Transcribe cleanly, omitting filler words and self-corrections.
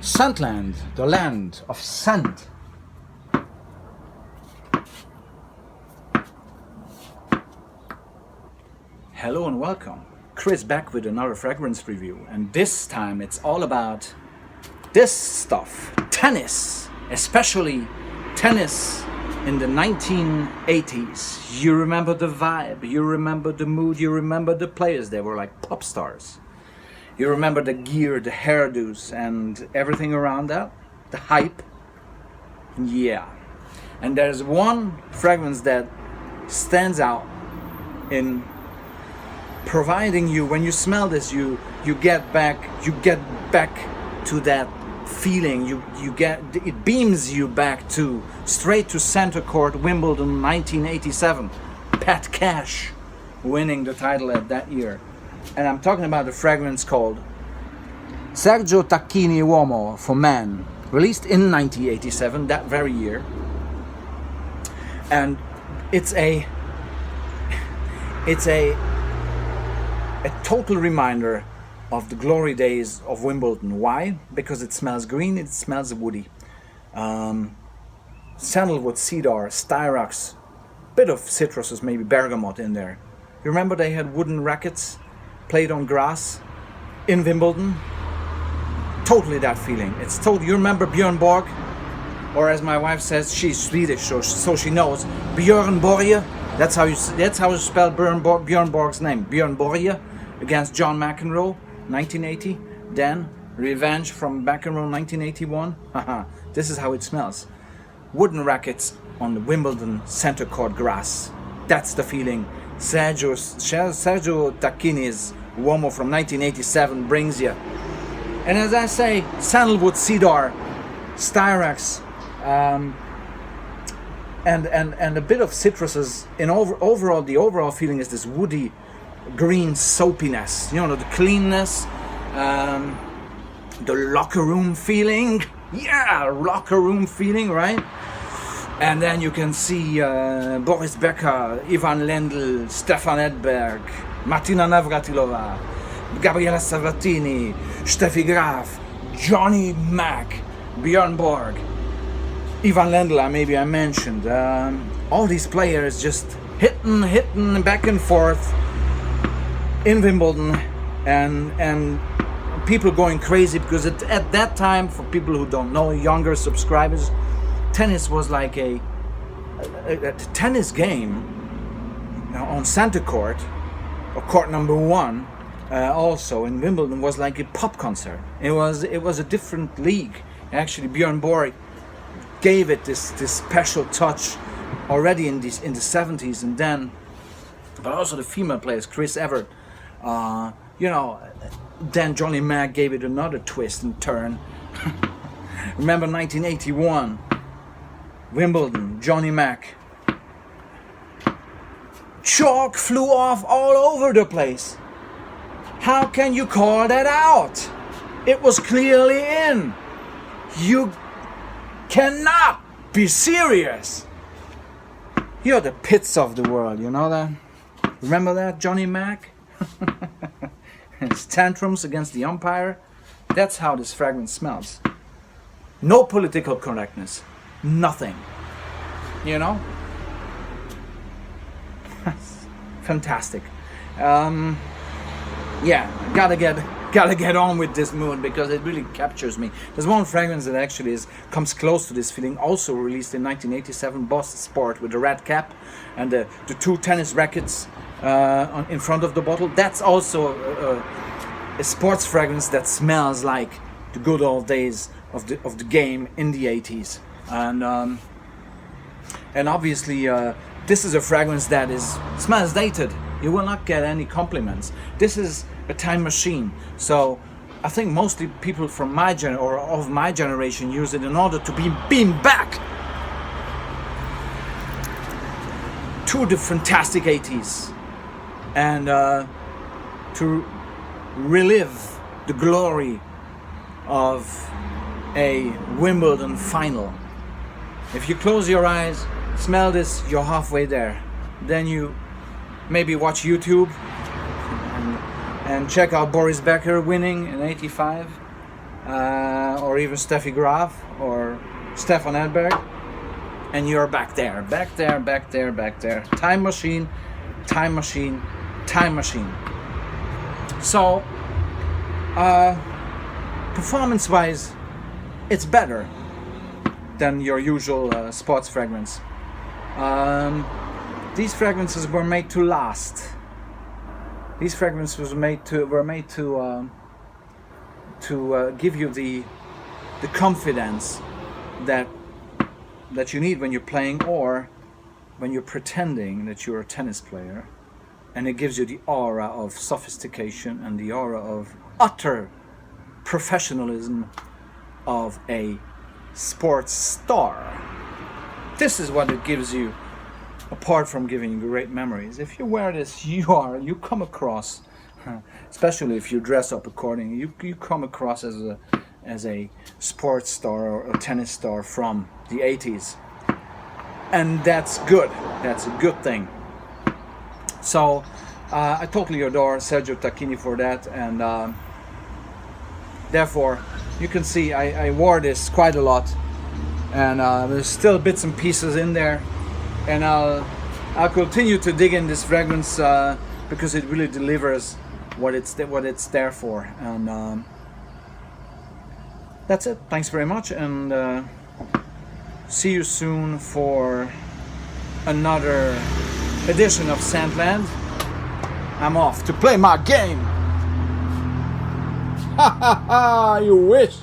Scentland, the land of scent. Hello and welcome. Chris back with another fragrance review, and this time it's all about this stuff. Tennis, especially tennis in the 1980s. You remember the vibe, you remember the mood, you remember the players. They were like pop stars. You remember the gear, the hairdos, and everything around that, the hype. Yeah. And there's one fragrance that stands out in providing you, when you smell this, you get back to that feeling. It beams you back to straight to center court, Wimbledon 1987. Pat Cash winning the title at that year. And I'm talking about a fragrance called Sergio Tacchini Uomo for Men, released in 1987, that very year. And it's a total reminder of the glory days of Wimbledon. Why? Because it smells green, it smells woody. Sandalwood, cedar, styrax, bit of citruses, maybe bergamot in there. You remember they had wooden rackets played on grass in Wimbledon? Totally that feeling. It's totally. You remember Björn Borg? Or as my wife says, she's Swedish, so she knows. Björn Borg. That's how you spell Björn Borg's name. Björn Borg against John McEnroe, 1980. Then revenge from McEnroe, 1981. This is how it smells. Wooden rackets on the Wimbledon center court grass. That's the feeling. Sergio Tacchini's Uomo from 1987 brings you. And as I say, sandalwood, cedar, styrax, and a bit of citruses. In overall, the overall feeling is this woody, green soapiness. You know, the cleanness, the locker room feeling. Yeah, locker room feeling, right? And then you can see Boris Becker, Ivan Lendl, Stefan Edberg, Martina Navratilova, Gabriela Sabatini, Steffi Graf, Johnny Mack, Björn Borg, Ivan Lendl, maybe I mentioned. All these players just hitting back and forth in Wimbledon, and people going crazy because at that time, for people who don't know, younger subscribers, tennis was like a tennis game on center court, or court number one, also in Wimbledon, was like a pop concert. It was a different league. Actually, Björn Borg gave it this special touch already in the 70s, and then, but also the female players, Chris Evert, then Johnny Mack gave it another twist and turn. Remember 1981, Wimbledon, Johnny Mack. Chalk flew off all over the place. How can you call that out? It was clearly in. You cannot be serious. You're the pits of the world, you know that? Remember that, Johnny Mack? His tantrums against the umpire. That's how this fragrance smells. No political correctness. Nothing. You know? Fantastic. Yeah, gotta get on with this mood because it really captures me. There's one fragrance that actually comes close to this feeling, also released in 1987, Boss Sport, with the red cap and the two tennis rackets in front of the bottle. That's also a sports fragrance that smells like the good old days of the game in the 80s. And obviously this is a fragrance that smells dated. You will not get any compliments. This is a time machine. So I think mostly people from my generation use it in order to be beamed back to the fantastic 80s and to relive the glory of a Wimbledon final. If you close your eyes, smell this, you're halfway there. Then you maybe watch YouTube and check out Boris Becker winning in '85. or even Steffi Graf or Stefan Edberg, and you're back there. Time machine, time machine, time machine. So, performance-wise, it's better than your usual sports fragrance. These fragrances were made to last. These fragrances were made to give you the confidence that you need when you're playing or when you're pretending that you're a tennis player, and it gives you the aura of sophistication and the aura of utter professionalism of a sports star. This is what it gives you, apart from giving you great memories. If you wear this, you come across, especially if you dress up accordingly, you come across as a sports star or a tennis star from the 80s. And that's good. That's a good thing. So I totally adore Sergio Tacchini for that, and therefore you can see I wore this quite a lot, and there's still bits and pieces in there, and I'll continue to dig in this fragrance because it really delivers what it's there for. And that's it. Thanks very much, and see you soon for another edition of Sandland. I'm off to play my game. Ha ha ha! You wish.